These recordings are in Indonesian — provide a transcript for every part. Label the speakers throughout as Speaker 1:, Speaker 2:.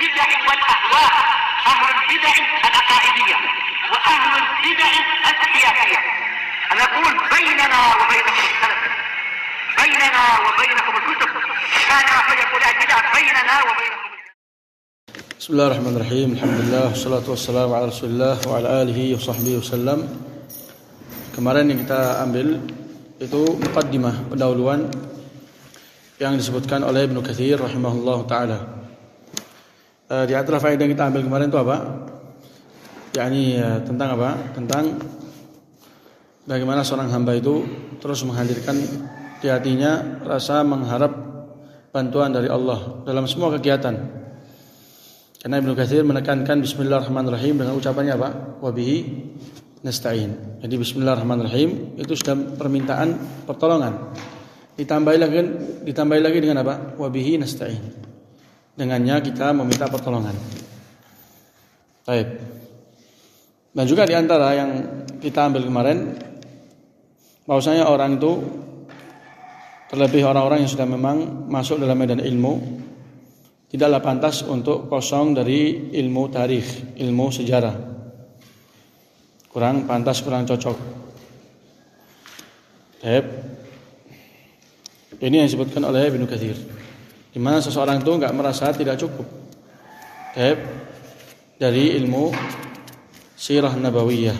Speaker 1: البدع والأهواء، أهل البدع العقائدية وأهل البدع السياسية. أنا أقول بيننا وبينكم السلف، بيننا وبينكم الكتب، كان فيقول البدع بيننا وبينكم.
Speaker 2: Bismillahirrahmanirrahim. Alhamdulillah, wassalatu wassalamu ala Rasulillah wa ala alihi wa sahbihi wasallam. Kemarin yang kita ambil itu muqaddimah, pendahuluan yang disebutkan oleh Ibnu Katsir rahimahullahu taala. Di antara faedah yang kita ambil kemarin itu apa? Tentang apa? Tentang bagaimana seorang hamba itu terus menghadirkan di hatinya rasa mengharap bantuan dari Allah dalam semua kegiatan. Karena Ibnu Katsir menekankan Bismillahirrahmanirrahim dengan ucapannya apa? Wabihi nasta'in. Jadi Bismillahirrahmanirrahim itu sudah permintaan pertolongan. Ditambahi lagi dengan apa? Wabihi nasta'in. Dengannya kita meminta pertolongan. Baik. Dan juga di antara yang kita ambil kemarin, bahwasanya orang itu, terlebih orang-orang yang sudah memang masuk dalam medan ilmu, tidaklah pantas untuk kosong dari ilmu tarikh, ilmu sejarah. Kurang pantas, kurang cocok. Ini yang disebutkan oleh Ibnu Katsir, di mana seseorang itu enggak merasa tidak cukup dari ilmu sirah nabawiyah.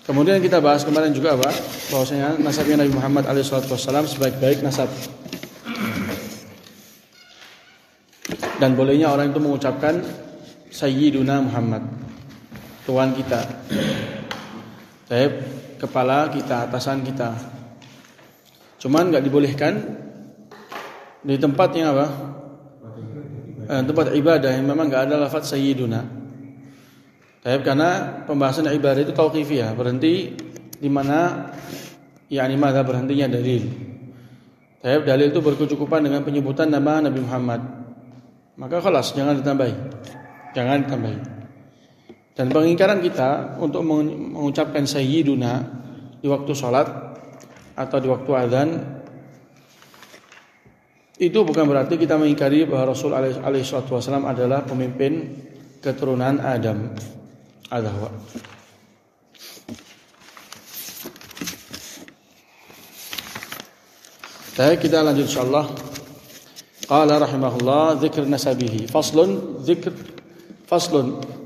Speaker 2: Kemudian kita bahas kemarin juga bahwasanya nasabnya Nabi Muhammad alaihissalam sebaik-baik nasab. Dan bolehnya orang itu mengucapkan Sayyiduna Muhammad, Tuhan kita, kepala kita, atasan kita. Cuman enggak dibolehkan di tempat yang tempat ibadah yang memang enggak ada lafaz Sayyiduna. Karena pembahasan ibadah itu tauqifiyah, berhenti di mana mana berhentinya dalil. Dalil itu berkecukupan dengan penyebutan nama Nabi Muhammad. Maka khalas, jangan ditambahi. Dan pengingkaran kita untuk mengucapkan sayyiduna di waktu salat atau di waktu azan itu bukan berarti kita mengingkari bahwa Rasul alaihi wasallam adalah pemimpin keturunan Adam. Adahwa. Kita lanjut insyaallah. Qala rahimahullah dzikr nasabihi. Faslun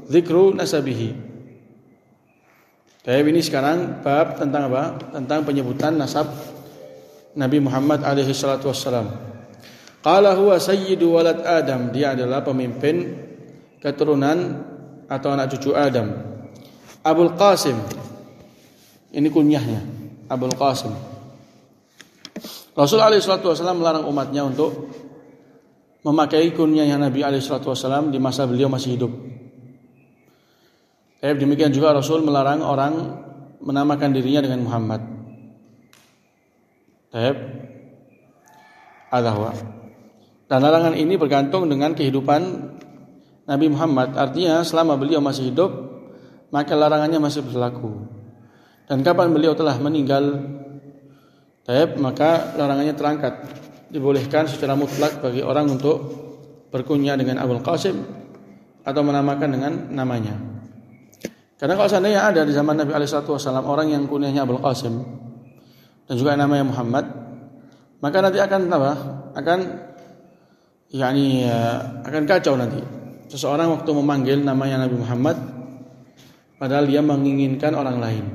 Speaker 2: dzikru nasabihi. Ini sekarang bab tentang apa? Tentang penyebutan nasab Nabi Muhammad alaihi salatu wassalam. Qala huwa sayyidu walad Adam. Dia adalah pemimpin keturunan atau anak cucu Adam. Abul Qasim. Ini kunyahnya, Abul Qasim. Rasul alaihi salatu wasallam melarang umatnya untuk memakai kunyahnya Nabi alaihi salatu wasallam di masa beliau masih hidup. Demikian juga Rasul melarang orang menamakan dirinya dengan Muhammad. Adahwa. Dan larangan ini bergantung dengan kehidupan Nabi Muhammad, artinya selama beliau masih hidup maka larangannya masih berlaku. Dan kapan beliau telah meninggal, maka larangannya terangkat. Dibolehkan secara mutlak bagi orang untuk berkunyah dengan Abul Qasim atau menamakan dengan namanya. Karena kalau seandainya ada di zaman Nabi SAW orang yang kunyahnya Abul Qasim dan juga namanya Muhammad, maka nanti akan kacau nanti. Seseorang waktu memanggil namanya Nabi Muhammad padahal dia menginginkan orang lain.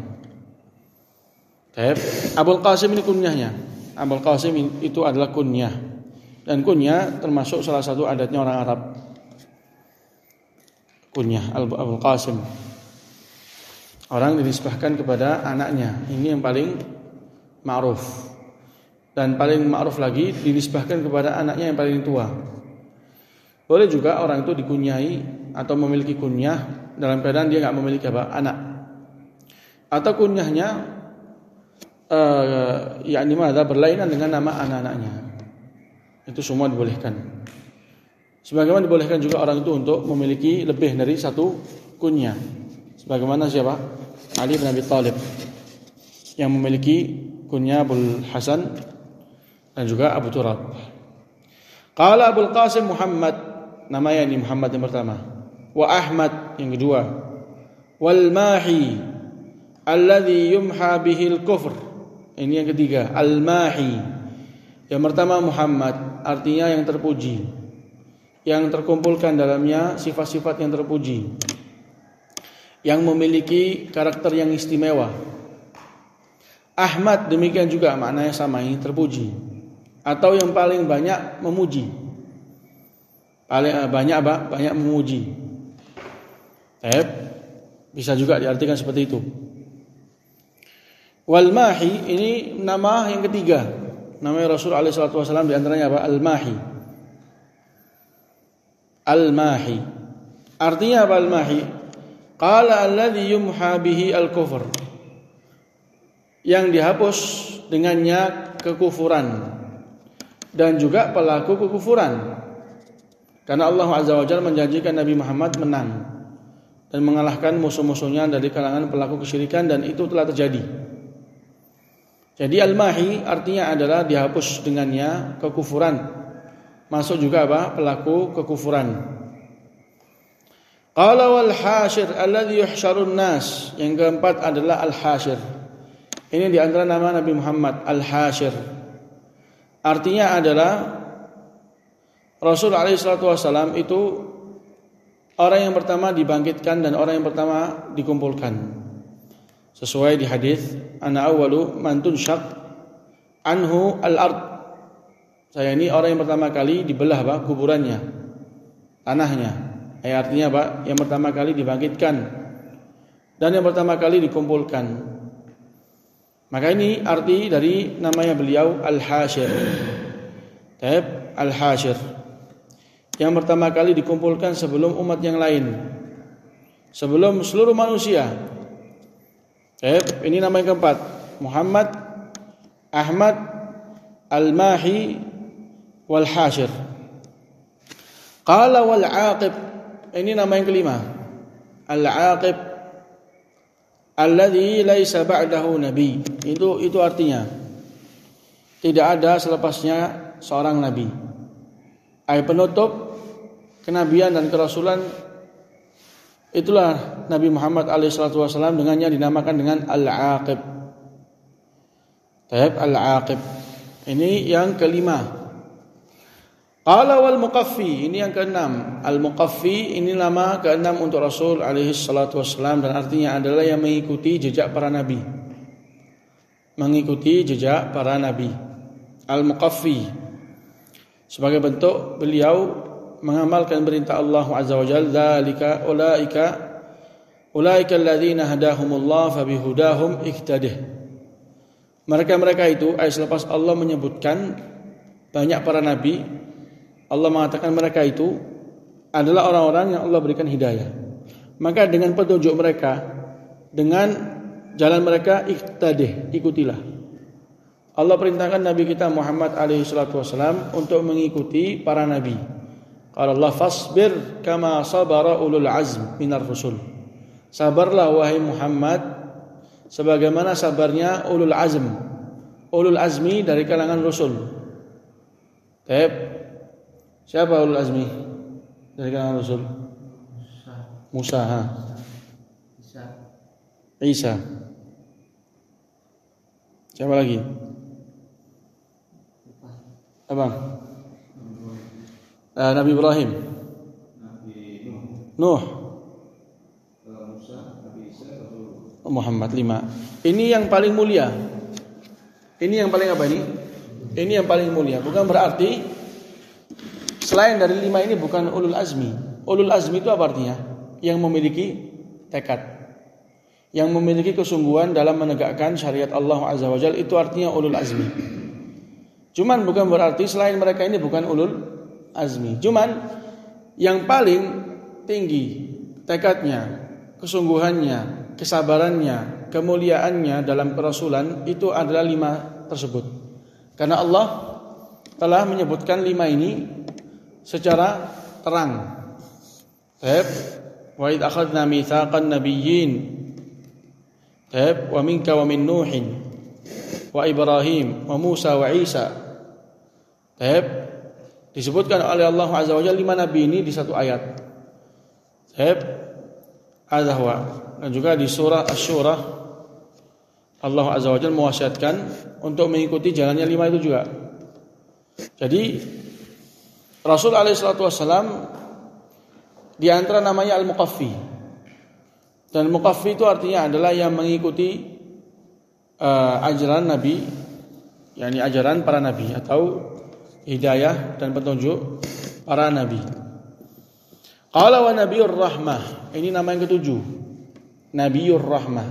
Speaker 2: Abul Qasim ini kunyahnya. Abul Qasim itu adalah kunyah. Dan kunyah termasuk salah satu adatnya orang Arab. Kunyah Abul Qasim. Orang dinisbahkan kepada anaknya. Ini yang paling ma'ruf. Dan paling ma'ruf lagi dinisbahkan kepada anaknya yang paling tua. Boleh juga orang itu dikunyahi atau memiliki kunyah dalam keadaan dia enggak memiliki anak. Atau kunyahnya berlainan dengan nama anak-anaknya. Itu semua dibolehkan. Sebagaimana dibolehkan juga orang itu untuk memiliki lebih dari satu kunyah. Sebagaimana siapa? Ali bin Abi Thalib yang memiliki kunyah Abul Hasan dan juga Abu Turab. Qala Abul Qasim Muhammad, namanya ini Muhammad yang pertama. Wa Ahmad yang kedua. Wal Mahi alladhi yumha bihil kufr. Ini yang ketiga, Al Mahi. Yang pertama Muhammad, artinya yang terpuji, yang terkumpulkan dalamnya sifat-sifat yang terpuji, yang memiliki karakter yang istimewa. Ahmad demikian juga maknanya sama, ini terpuji atau yang paling banyak memuji. Paling banyak apa? Banyak memuji. Bisa juga diartikan seperti itu. Wal Mahi ini nama yang ketiga. Nama Rasul alaihi salatu wasallam di antaranya apa? Al Mahi. Al Mahi. Artinya apa Al Mahi? Qala alladhi yumha bihi al kufur. Yang dihapus dengannya kekufuran dan juga pelaku kekufuran. Karena Allah Azza wa Jalla menjanjikan Nabi Muhammad menang dan mengalahkan musuh-musuhnya dari kalangan pelaku kesyirikan, dan itu telah terjadi. Jadi Al-Mahi artinya adalah dihapus dengannya kekufuran. Masuk juga apa? Pelaku kekufuran. Qala wal hasyir alladhi yuhsyarun nas. Yang keempat adalah al-hasyir. Ini di antara nama Nabi Muhammad, al-hasyir. Artinya adalah Rasul alaihi salatu wasallam itu orang yang pertama dibangkitkan dan orang yang pertama dikumpulkan. Sesuai di hadis, ana awwalu man tunshaq anhu al-ard. Saya ini orang yang pertama kali dibelah apa? Kuburannya, tanahnya. Artinya apa? Yang pertama kali dibangkitkan dan yang pertama kali dikumpulkan. Maka ini arti dari namanya beliau al-hasyir. Al-hasyir. Yang pertama kali dikumpulkan sebelum umat yang lain, sebelum seluruh manusia. Ini nama yang keempat, Muhammad, Ahmad, Al-Mahi, wal Hasyir. Qala wal Aqib. Ini nama yang kelima, Al-Aqib alladhi laisa ba'dahu nabi. Itu artinya tidak ada selepasnya seorang nabi. Penutup kenabian dan kerasulan, itulah Nabi Muhammad alaihissalatu wassalam, dengannya dinamakan dengan Al-Aqib. Al-Aqib. Ini yang kelima. Qala wal Muqaffi. Ini yang keenam. Al-Muqaffi ini nama keenam untuk Rasul alaihissalatu wassalam, dan artinya adalah yang mengikuti jejak para nabi. Mengikuti jejak para nabi. Al-Muqaffi. Sebagai bentuk beliau mengamalkan perintah Allah Azza wa Jalla, dzalika ulaika alladzina hadahumullah fabihudahum iqtadih. Mereka itu selepas Allah menyebutkan banyak para nabi, Allah mengatakan mereka itu adalah orang-orang yang Allah berikan hidayah. Maka dengan petunjuk mereka, dengan jalan mereka, iqtadih, ikutilah. Allah perintahkan Nabi kita Muhammad alaihi salatu wasallam untuk mengikuti para nabi. Qala Allah fasbir kama sabara ulul azm minar rusul. Sabarlah wahai Muhammad sebagaimana sabarnya ulul azm. Ulul azmi dari kalangan rasul. Siapa ulul azmi dari kalangan rasul? Musa. Isa. Siapa lagi? Abang. Nabi Ibrahim, Nuh, Muhammad, 5. Ini yang paling mulia. Ini yang paling apa ini? Ini yang paling mulia. Bukan berarti selain dari 5 ini bukan ulul azmi. Ulul azmi itu apa artinya? Yang memiliki tekad, yang memiliki kesungguhan dalam menegakkan syariat Allah Azza wa Jalla, itu artinya ulul azmi. Cuman bukan berarti selain mereka ini bukan ulul azmi. Cuman yang paling tinggi tekadnya, kesungguhannya, kesabarannya, kemuliaannya dalam kerasulan itu adalah 5 tersebut. Karena Allah telah menyebutkan 5 ini secara terang. Wa idh akhadna mitsaqan nabiyyin wa minka wa min Nuhin wa Ibrahim wa Musa wa Isa. Disebutkan oleh Allah Azza wa Jalla 5 nabi ini di satu ayat. Dan juga di surah Asy-Syura Allah Azza wa Jalla mewasiatkan untuk mengikuti jalannya 5 itu juga. Jadi Rasul alaihi salatu wasallam di antara namanya Al-Muqaffi. Dan Muqaffi itu artinya adalah yang mengikuti ajaran Nabi, yakni ajaran para nabi atau hidayah dan petunjuk para nabi. Qala wa nabiyur rahmah. Ini nama yang ketujuh. Nabiyur rahmah.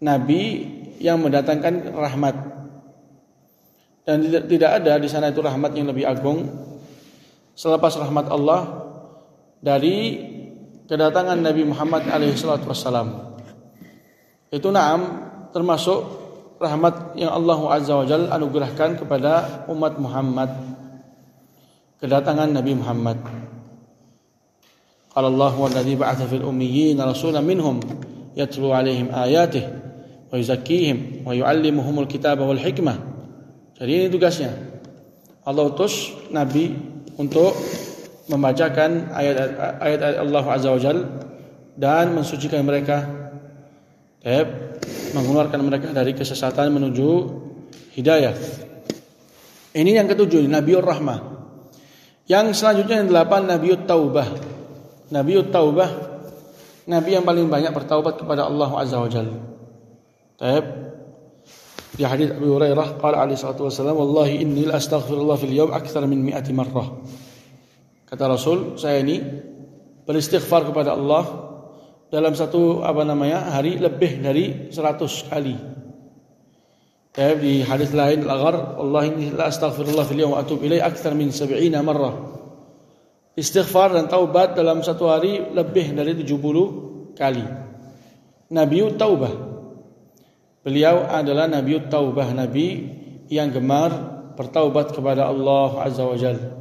Speaker 2: Nabi yang mendatangkan rahmat. Dan tidak ada di sana itu rahmat yang lebih agung selepas rahmat Allah dari kedatangan Nabi Muhammad alaihi salatu wassalam. Itu termasuk rahmat yang Allah Azza wa Jalla anugerahkan kepada umat Muhammad, kedatangan Nabi Muhammad. Qala Allah wallazi ba'atha fil ummiyina rasulan minhum yatlu 'alaihim ayatihi wa yuzakkihim wa yu'allimuhumul kitaba wal hikmah. Jadi ini tugasnya. Allah utus nabi untuk membacakan ayat-ayat Allah Azza wa Jalla dan mensucikan mereka, mengeluarkan mereka dari kesesatan menuju hidayah. Ini yang ketujuh, Nabiur Rahmah. Yang selanjutnya yang 8, Nabiut Taubah. Nabiut Taubah, nabi yang paling banyak bertaubat kepada Allah Azza wa Jalla. Di hadits Abu Hurairah qala alaihi salatu wasallam, wallahi inni la astaghfirullah fil yawm akthar min 100 marrah. Kata Rasul, saya ini beristighfar kepada Allah dalam satu hari lebih dari 100 kali. Di hadis lain, al-ghar, wallahi inni la astaghfirullah fil yawm wa atubu ilaihi akthar min 70 marrah. Istighfar dan taubat dalam satu hari lebih dari 70 kali. Nabiut Taubah. Beliau adalah Nabiut Taubah, nabi yang gemar bertaubat kepada Allah Azza wa Jalla.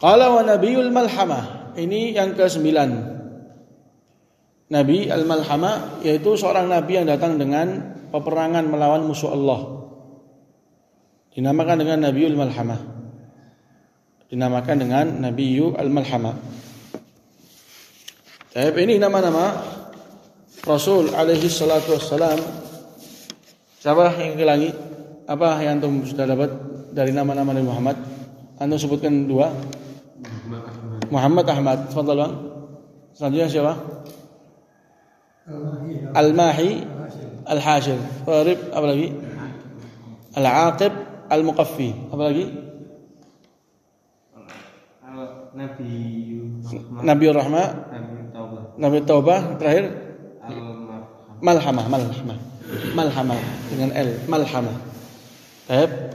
Speaker 2: Qala wa Nabiyul Malhamah. Ini yang ke-9. Nabi Al-Malhamah yaitu seorang nabi yang datang dengan peperangan melawan musuh Allah. Dinamakan dengan Nabiul Malhamah. Dinamakan dengan Nabiyyu Al-Malhamah. Ini nama-nama Rasul alaihi salatu wassalam. Siapa yang kelangi? Apa yang antum sudah dapat dari nama-nama Nabi Muhammad? Antum sebutkan 2. Muhammad Ahmad. Tafadhal Bang. Selanjutnya siapa? Al-Mahi, Al-Hashir. Qarib, apa lagi? Al-Aqib, Al-Muqaffi. Apa lagi? Nabiur Rahmah, Nabi Taubah, terakhir Malhamah dengan L, Malhamah.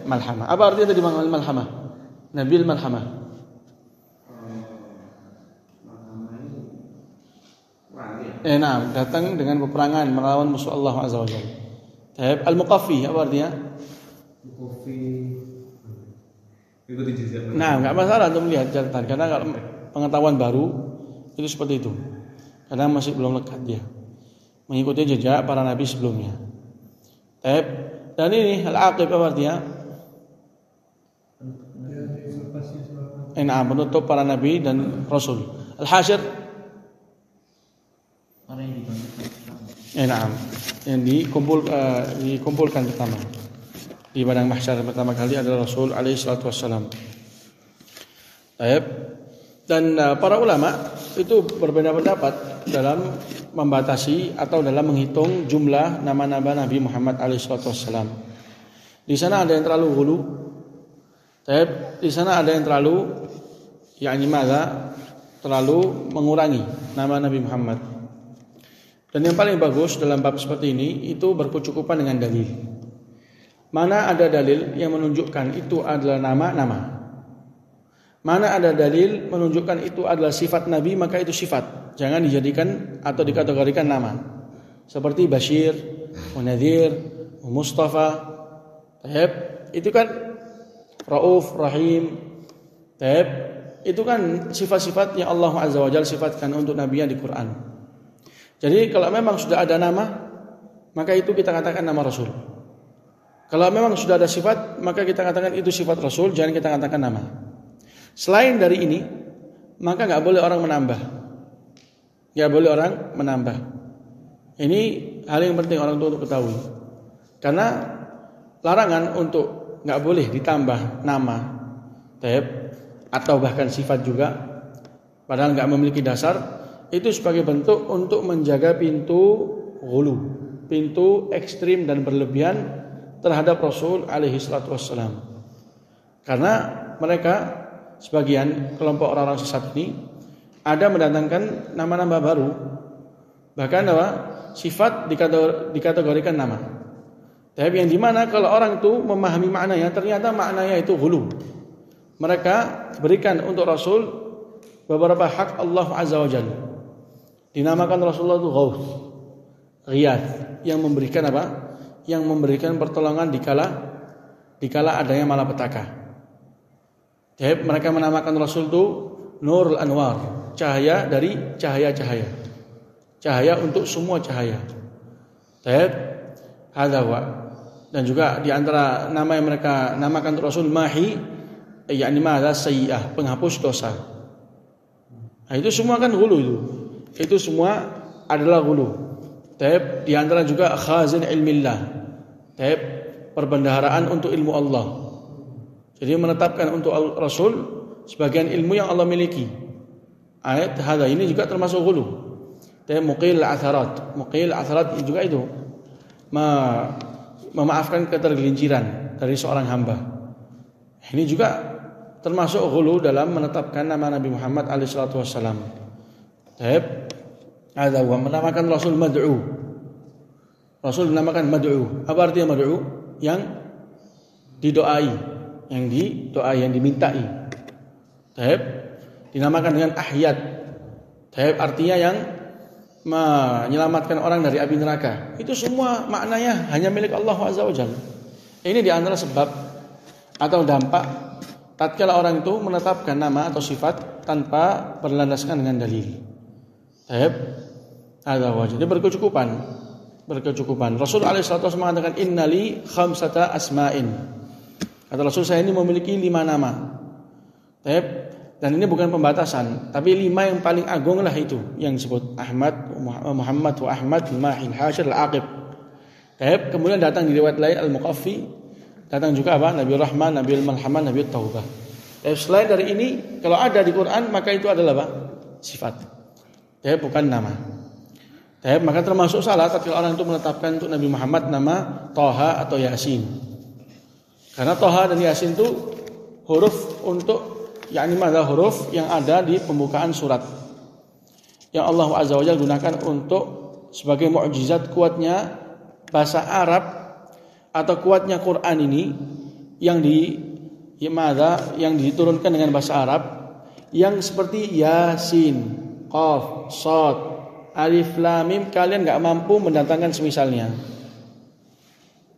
Speaker 2: Malhamah. Apa artinya tadi Malhamah? Nabil Malhamah. Datang dengan peperangan melawan musuh Allah Azza wa Jalla. Al-Muqaffi, apa artinya? Enggak masalah untuk melihat catatan, karena kalau pengetahuan baru itu seperti itu. Karena masih belum lekat dia. Mengikuti jejak para nabi sebelumnya. Dan ini Al-Aqib apa artinya? Penutup para nabi dan rasul. Al-Hashir yang dikumpulkan pertama di padang mahsyar pertama kali adalah Rasul alaihi salatu wassalam. Dan para ulama itu berbeda pendapat dalam membatasi atau dalam menghitung jumlah nama-nama Nabi Muhammad alaihi salatu wassalam. Di sana ada yang terlalu hulu. Di sana ada yang terlalu terlalu mengurangi nama Nabi Muhammad. Dan yang paling bagus dalam bab seperti ini itu berkecukupan dengan dalil. Mana ada dalil yang menunjukkan itu adalah nama-nama. Mana ada dalil menunjukkan itu adalah sifat Nabi, maka itu sifat. Jangan dijadikan atau dikategorikan nama. Seperti Bashir, Nadhir, Mustafa. Itu kan Rauf, Rahim. Itu kan sifat-sifat yang Allah Azza wa Jalla sifatkan untuk Nabi-Nya di Quran. Jadi kalau memang sudah ada nama, maka itu kita katakan nama Rasul. Kalau memang sudah ada sifat, maka kita katakan itu sifat Rasul, jangan kita katakan nama. Selain dari ini, maka nggak boleh orang menambah. Nggak boleh orang menambah. Ini hal yang penting orang tua untuk ketahui. Karena larangan untuk nggak boleh ditambah nama, atau bahkan sifat juga, padahal nggak memiliki dasar, itu sebagai bentuk untuk menjaga pintu ghulu, pintu ekstrim dan berlebihan terhadap Rasul alaihi salatu wassalam. Karena mereka sebagian kelompok orang-orang sesat ini ada mendatangkan nama-nama baru, bahkan sifat dikategorikan nama. Tapi yang dimana kalau orang itu memahami maknanya, ternyata maknanya itu ghulu. Mereka berikan untuk Rasul beberapa hak Allah Azza wa Jalla. Dinamakan Rasulullah itu Ghauth, Ghiyath, yang memberikan apa? Yang memberikan pertolongan dikala adanya malapetaka. Jadi mereka menamakan Rasul itu Nurul Anwar, cahaya dari cahaya-cahaya. Cahaya untuk semua cahaya. Hadza. Dan juga di antara nama yang mereka namakan untuk Rasul Mahi, yakni madza sayyi'ah, penghapus dosa. Nah, itu semua kan ghulu itu. Itu semua adalah ghulu. Di antara juga khazin ilmillah. Perbendaharaan untuk ilmu Allah. Jadi menetapkan untuk Rasul sebagian ilmu yang Allah miliki. Ayat hadza ini juga termasuk ghulu. Muqil atharat. Muqil atharat juga itu memaafkan ketergelinciran dari seorang hamba. Ini juga termasuk ghulu dalam menetapkan nama Nabi Muhammad alaihi salatu wassalam. Ada menamakan Rasul mad'u. Rasul dinamakan mad'u. Apa artinya mad'u? Yang didoai, yang dimintai. Dinamakan dengan ahyad. Artinya yang menyelamatkan orang dari api neraka. Itu semua maknanya hanya milik Allah Azza wa Jalla. Ini di antara sebab atau dampak tatkala orang itu menetapkan nama atau sifat tanpa berlandaskan dengan dalil. Ada wajib. Jadi berkecukupan. Rasul alaihi salatu wasallam mengatakan innali khamsata asma'in. Kata Rasul, saya ini memiliki 5 nama. Dan ini bukan pembatasan, tapi 5 yang paling agung lah itu yang disebut Ahmad, Muhammad wa Ahmad, Mahil, Hasyir, Al-Aqib. Kemudian datang di riwayat lain Al-Muqaffi, datang juga apa? Nabi Rahman, Nabi Malhamah, Nabi Taubah. Selain dari ini, kalau ada di Quran maka itu adalah apa? Sifat. Bukan nama. Maka termasuk salah tatkala orang itu menetapkan untuk Nabi Muhammad nama Thaha atau Yasin. Karena Thaha dan Yasin itu huruf untuk huruf yang ada di pembukaan surat yang Allah Azza wa Jalla gunakan untuk sebagai mukjizat kuatnya bahasa Arab atau kuatnya Quran ini yang diturunkan dengan bahasa Arab yang seperti Yasin, Qaf, Shad, Alif Lam Mim kalian enggak mampu mendatangkan semisalnya.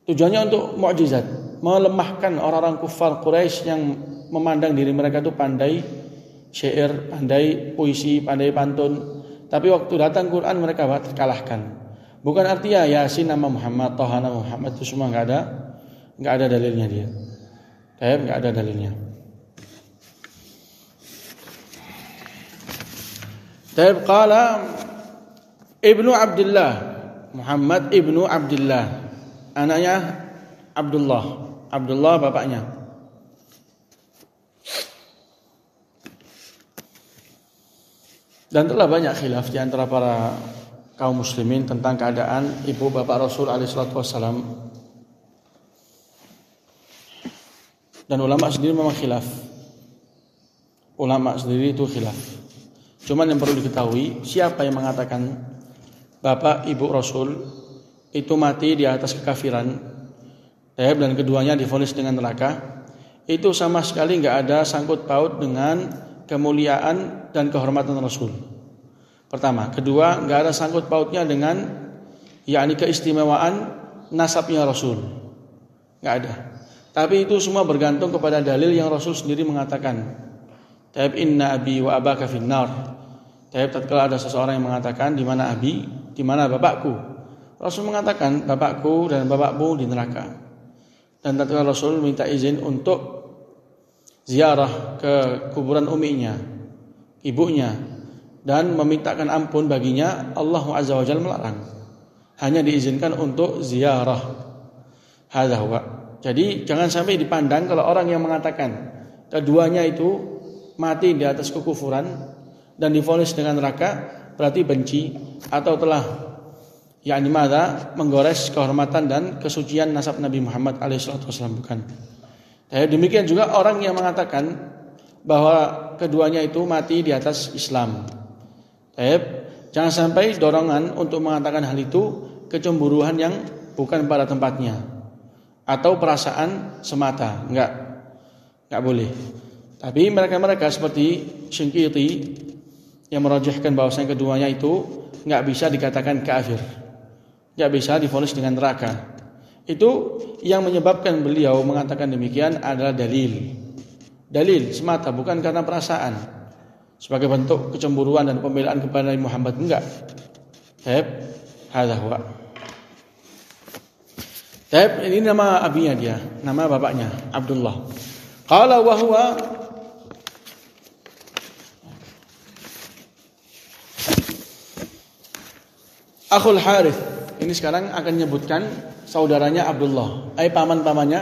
Speaker 2: Tujuannya untuk mukjizat, melemahkan orang-orang kufar Quraisy yang memandang diri mereka itu pandai syair, pandai puisi, pandai pantun. Tapi waktu datang Quran mereka terkalahkan. Bukan artinya Yasin nama Muhammad, Thaha nama Muhammad itu semua enggak ada dalilnya dia. Enggak ada dalilnya. Qala Ibnu Abdullah, Muhammad Ibnu Abdullah, anaknya Abdullah bapaknya. Dan telah banyak khilaf di antara para kaum muslimin tentang keadaan ibu bapak Rasul alaihi salatu wassalam. Dan ulama sendiri memang khilaf. Ulama sendiri itu khilaf. Cuman yang perlu diketahui, siapa yang mengatakan bapak ibu Rasul itu mati di atas kekafiran dan keduanya divonis dengan neraka, itu sama sekali enggak ada sangkut paut dengan kemuliaan dan kehormatan Rasul. Pertama, kedua, enggak ada sangkut pautnya dengan keistimewaan nasabnya Rasul. Enggak ada. Tapi itu semua bergantung kepada dalil yang Rasul sendiri mengatakan. Inna abi wa abaka finnar. Tatkala ada seseorang yang mengatakan di mana abi, di mana bapakku? Rasul mengatakan bapakku dan bapakmu di neraka. Dan tatkala Rasul minta izin untuk ziarah ke kuburan uminya, ibunya, dan memintakan ampun baginya, Allah Azza wa Jalla melarang. Hanya diizinkan untuk ziarah. Hadza huwa. Jadi jangan sampai dipandang kalau orang yang mengatakan keduanya itu mati di atas kekufuran dan divonis dengan neraka, berarti benci atau telah menggores kehormatan dan kesucian nasab Nabi Muhammad SAW. Bukan. Demikian juga orang yang mengatakan bahwa keduanya itu mati di atas Islam. Jangan sampai dorongan untuk mengatakan hal itu kecemburuan yang bukan pada tempatnya atau perasaan semata. Enggak boleh. Tapi mereka seperti Syinqiti yang merajihkan bahwasanya keduanya itu enggak bisa dikatakan kafir, enggak bisa divonis dengan neraka. Itu yang menyebabkan beliau mengatakan demikian adalah dalil semata, bukan karena perasaan sebagai bentuk kecemburuan dan pembelaan kepada Nabi Muhammad. Enggak. Hadza huwa. Ini nama abinya dia, nama bapaknya Abdullah. Qala wa huwa Akhul Harith. Ini sekarang akan menyebutkan saudaranya Abdullah, paman-pamannya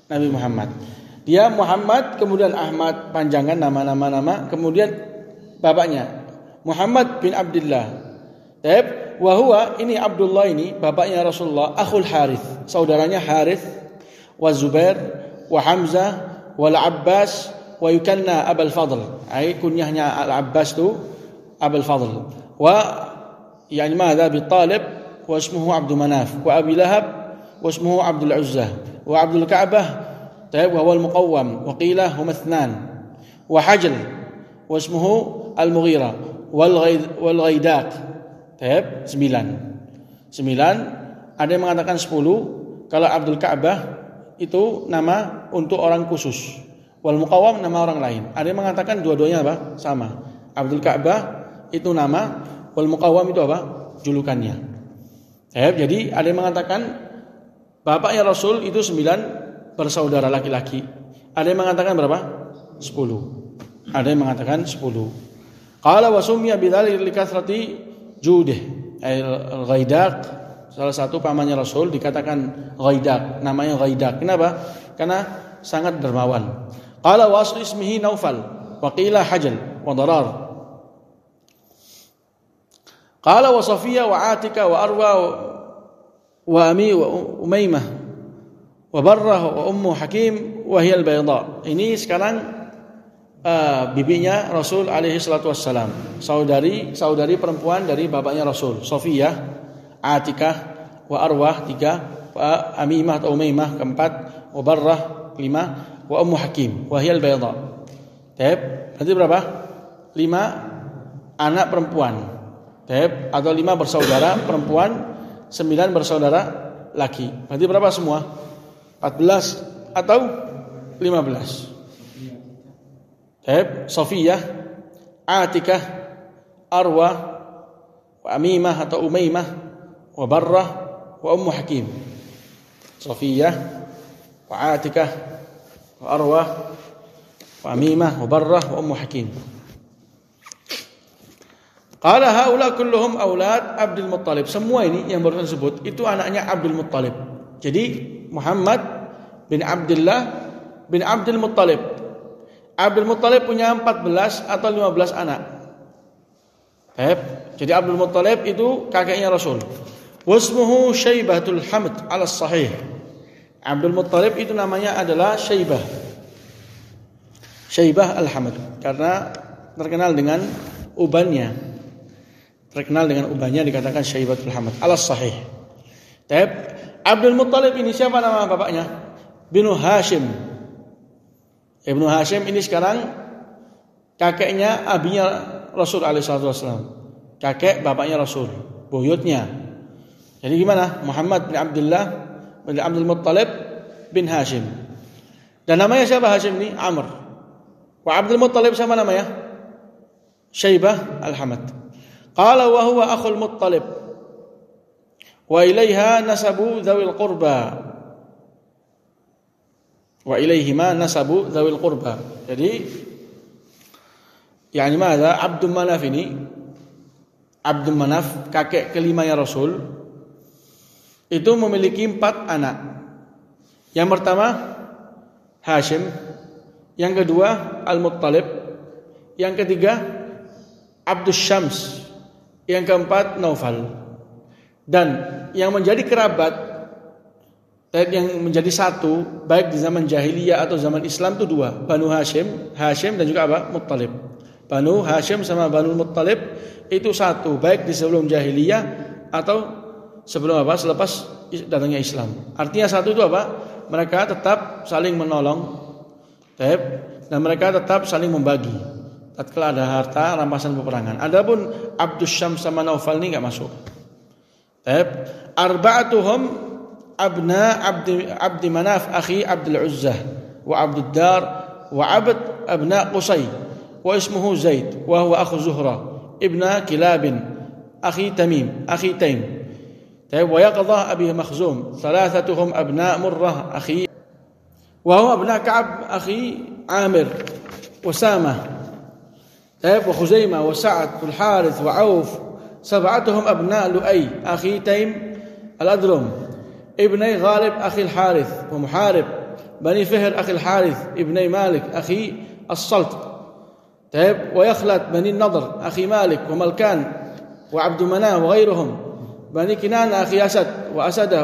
Speaker 2: Nabi Muhammad. Dia Muhammad, kemudian Ahmad, panjangan nama, kemudian bapaknya Muhammad bin Abdullah. Wa huwa, ini Abdullah ini bapaknya Rasulullah, akhul Harith, saudaranya Harith, wa Zubair, wa Hamzah, wal Abbas, wa yukanna Abul Fadl. Kunyahnya Al-Abbas itu Abul Fadl. Wa bi Talib, wa ismuhu Abdul Manaf, wa Abi Lahab, wa ismuhu Abdul Uzza, wa Abdul Ka'bah, wa huwa al-Muqawwam, wa qila huma ithnan, wa Hajl, wa ismuhu Al-Mughira, wal Ghaidaq. 9. Ada yang mengatakan 10. Kalau Abdul Ka'bah itu nama untuk orang khusus, wal Muqawwam nama orang lain. Ada yang mengatakan dua-duanya apa? Sama. Abdul Ka'bah itu nama, wal Muqawwam itu apa? Julukannya. Jadi ada yang mengatakan bapaknya Rasul itu 9 bersaudara laki-laki. Ada yang mengatakan berapa? 10. Ada yang mengatakan 10. Qala wa summiya bidzalika likathrati judih, al-Ghaidaq, salah satu pamannya Rasul dikatakan Ghaidaq, namanya Ghaidaq. Kenapa? Karena sangat dermawan. Qala wa aslu ismihi Naufal, wa qila Hajl wa Darar. Qala wa Safiyah wa Atika wa Arwa wa Ami wa Umaymah wa Barrah wa Ummu Hakim wa hiya al-Bayda. Ini sekarang bibinya Rasul alaihi salatu wassalam, saudari perempuan dari bapaknya Rasul, Safiyah, Atikah, wa Arwah 3, wa Amimah atau Umaymah 4, wa Barrah 5, wa Ummu Hakim wa hiya al-Bayda. Berarti berapa? 5 anak perempuan. Atau 5 bersaudara perempuan, 9 bersaudara laki. Berarti berapa semua? 14 atau 15? Safiyah, Atikah, Arwah, wa Amimah atau Umaymah, wa Barrah, wa Ummu Hakim. Safiyah, wa Atikah, wa Arwah, wa Amimah, wa Barrah, wa Ummu Hakim. Qala haula kulluhum aulad Abdul Muttalib. Semua ini yang baru disebut itu anaknya Abdul Muttalib. Jadi Muhammad bin Abdullah bin Abdul Muttalib. Abdul Muttalib punya 14 atau 15 anak. Jadi Abdul Muttalib itu kakeknya Rasul. Wasmuhu Syaibatul Hamd ala sahih. Abdul Muttalib itu namanya adalah Syaibah. Syaibah al-Hamd karena terkenal dengan ubannya. Dikatakan Syaibatul Hamd ala sahih. Abdul Muttalib ini siapa nama bapaknya? Binu Hashim. Ibnu Hashim ini sekarang kakeknya abinya Rasul alaihissalam, kakek bapaknya Rasul, buyutnya. Jadi gimana? Muhammad bin Abdullah bin Abdul Muttalib bin Hashim. Dan namanya siapa Hashim ini? Amr. Wa Abdul Muttalib siapa namanya? Syaibah al-Hamd. Qala wa huwa akhul Muttalib wa ilaiha nasabu dzawil qurba. Wa ilaihima nasabu dzawil qurba. Jadi yani mana Abdul Manaf ini, Abdul Manaf kakek kelimanya Rasul itu memiliki 4 anak. Yang pertama Hashim, yang kedua Al-Muttalib, yang ketiga Abdus Syams, yang keempat Naufal. Dan yang menjadi kerabat yang menjadi satu baik di zaman jahiliyah atau zaman Islam itu 2, Banu Hashim dan juga apa? Muttalib. Banu Hashim sama Banu Muttalib itu satu baik di sebelum jahiliyah atau sebelum apa? Selepas datangnya Islam. Artinya satu itu apa? Mereka tetap saling menolong, dan mereka tetap saling membagi tatkala ada harta rampasan peperangan. Adapun Abdus Syams sama Naufal ini enggak masuk. Arba'atuhum abna Abdi Manaf akhi Abdul Uzzah wa Abdud Dar wa Abd abna Qusay wa ismuhu Zaid wa huwa akhu Zuhra ibna Kilab akhi Tamim akhi Taim. ويقظة أبي مخزوم ثلاثتهم أبناء مرة أخي وهو أبناء كعب أخي عامر وسامة وخزيمة وسعد والحارث وعوف 7 أبناء لؤي أخي تيم الأدرم ابني غالب أخي الحارث ومحارب بني فهر أخي الحارث ابني مالك أخي السلط ويخلت بني النضر أخي مالك وملكان وعبد مناه وغيرهم بني كنان أخي أسد وأسده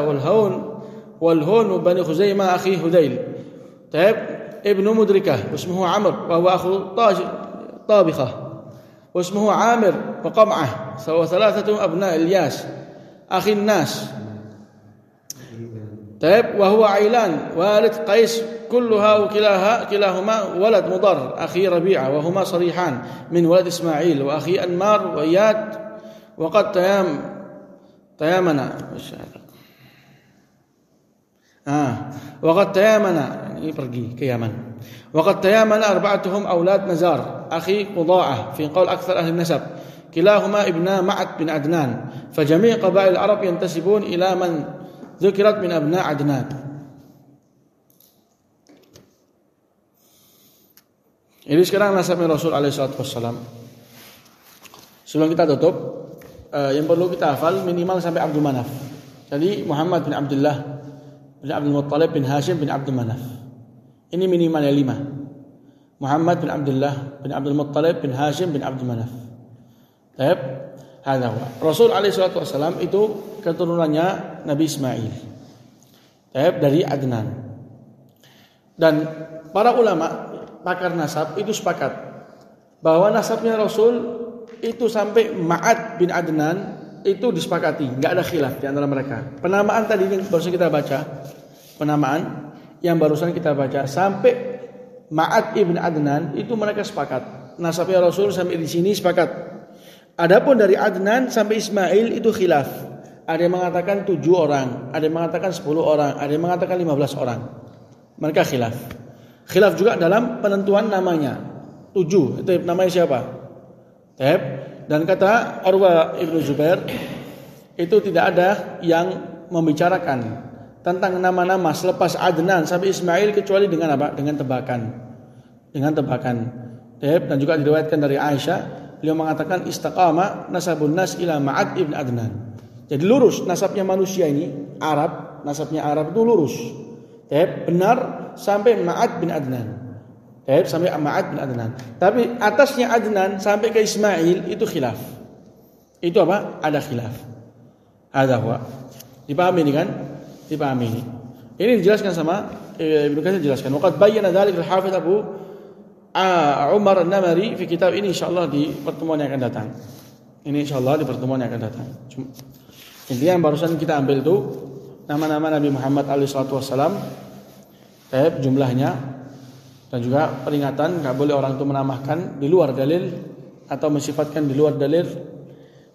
Speaker 2: والهون وبني خزيمة أخي هذيل ابن مدركة واسمه عمرو وهو أخو طابخة واسمه عامر وقمعة و3 أبناء إلياس أخي الناس وهو عيلان والد قيس كلها كلاهما ولد مضر أخي ربيعة وهما صريحان من ولد إسماعيل وأخي أنمار وإياد وقد وقد تيامنا ini pergi ke Yaman. وقد تيامنا 4 أولاد نزار أخي قضاعة في قول أكثر أهل النسب كلاهما ابنا معد بن عدنان فجميع قبائل العرب ينتسبون إلى من ذكرت من أبناء عدنان. Ini sekarang nasabnya Rasul alaihissalam. Sebelum kita tutup, yang perlu kita hafal minimal sampai Abdul Manaf. Jadi Muhammad bin Abdullah bin Abdul Muttalib bin Hashim bin Abdul Manaf. Ini minimalnya 5. Muhammad bin Abdullah bin Abdul Muttalib bin Hashim bin Abdul Manaf. Baik, hadza huwa. Rasul alaihi wasallam itu keturunannya Nabi Ismail. Baik, dari Adnan. Dan para ulama pakar nasab itu sepakat bahwa nasabnya Rasul itu sampai Ma'ad bin Adnan itu disepakati, enggak ada khilaf di antara mereka. Penamaan tadi yang barusan kita baca, sampai Ma'ad ibn Adnan itu mereka sepakat. Nasabnya Rasul sampai di sini sepakat. Adapun dari Adnan sampai Ismail itu khilaf. Ada yang mengatakan 7 orang, ada yang mengatakan 10 orang, ada yang mengatakan 15 orang. Mereka khilaf. Khilaf juga dalam penentuan namanya. 7, itu namanya siapa? Dan kata Urwa Ibnu Zubair itu tidak ada yang membicarakan tentang nama-nama selepas Adnan sampai Ismail kecuali dengan apa? Dengan tebakan. Dan juga diriwayatkan dari Aisyah, beliau mengatakan istaqama nasabun nas ila Ma'ad ibn Adnan. Jadi lurus nasabnya manusia ini nasabnya Arab itu lurus. Benar sampai Ma'ad bin Adnan. Sampai Ma'ad bin Adnan. Tapi atasnya Adnan sampai ke Ismail itu khilaf. Itu apa? Ada khilaf. Hadza huwa. Dipahami ini kan? Dipahami ini. Ini dijelaskan sama Ibnu Katsir jelaskan. Waqad bayyana dzalika al-Hafidz Abu Umar An-Namari fi kitab ini insyaallah di pertemuan yang akan datang. Ini insyaallah di pertemuan yang akan datang. Intinya yang barusan kita ambil itu nama-nama Nabi Muhammad alaihi wasallam, jumlahnya. Dan juga peringatan enggak boleh orang itu menambahkan di luar dalil atau mensifatkan di luar dalil,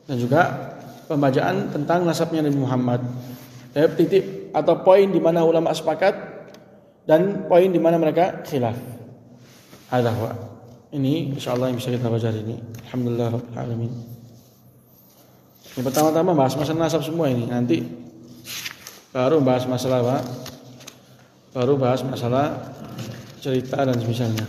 Speaker 2: dan juga pembacaan tentang nasabnya Nabi Muhammad. Titik atau poin di mana ulama sepakat dan poin di mana mereka khilaf. Hadza huwa. Ini insyaallah yang bisa kita baca hari ini. Alhamdulillah rabbil alamin. Yang pertama-tama bahas masalah nasab semua ini. Nanti baru bahas masalah apa? baru bahas masalah cerita dan semisalnya.